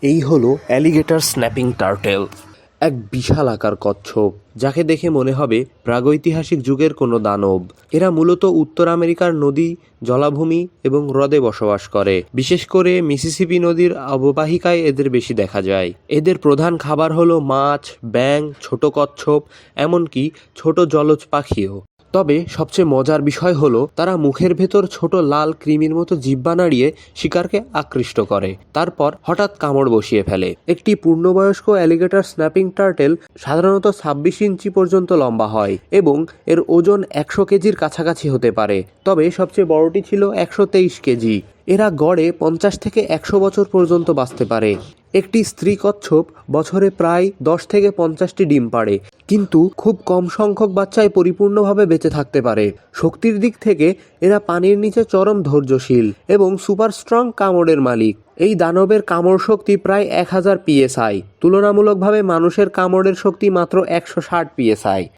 এই হলো alligator snapping turtle, এক বিশাল আকার কচ্ছপ যাকে দেখে মনে হবে প্রাগৈতিহাসিক যুগের কোনো দানব। এরা মূলত উত্তর আমেরিকার নদী, জলাভূমি এবং হ্রদে বসবাস করে। বিশেষ করে মিসিসিপি নদীর অববাহিকায় এদের বেশি দেখা যায়। এদের প্রধান খাবার হলো মাছ, ব্যাঙ, ছোট কচ্ছপ, এমনকি ছোট জলজ পাখিও। তবে সবচেয়ে মজার বিষয় হলো তারা মুখের ভেতর ছোট লাল কৃমির মতো জিহ্বা নাড়িয়ে শিকারকে আকৃষ্ট করে, তারপর হঠাৎ কামড় বসিয়ে ফেলে। একটি পূর্ণবয়স্ক অ্যালিগেটর স্ন্যাপিং টার্টেল সাধারণত ২৬ ইঞ্চি পর্যন্ত লম্বা হয় এবং এর ওজন ১০০ কেজির কাছাকাছি হতে পারে, তবে সবচেয়ে বড়টি ছিল ১২৩ কেজি। এরা গড়ে ৫০ থেকে ১০০ বছর পর্যন্ত বাঁচতে পারে। একটি স্ত্রী কচ্ছপ বছরে প্রায় ১০ থেকে ৫০টি ডিম পাড়ে, কিন্তু খুব কম সংখ্যক বাচ্চাই পরিপূর্ণভাবে বেঁচে থাকতে পারে। শক্তির দিক থেকে এরা পানির নিচে চরম ধৈর্যশীল এবং সুপার স্ট্রং কামড়ের মালিক। এই দানবের কামড় শক্তি প্রায় ১০০০ PSI, তুলনামূলকভাবে মানুষের কামড়ের শক্তি মাত্র ১৬০ PSI।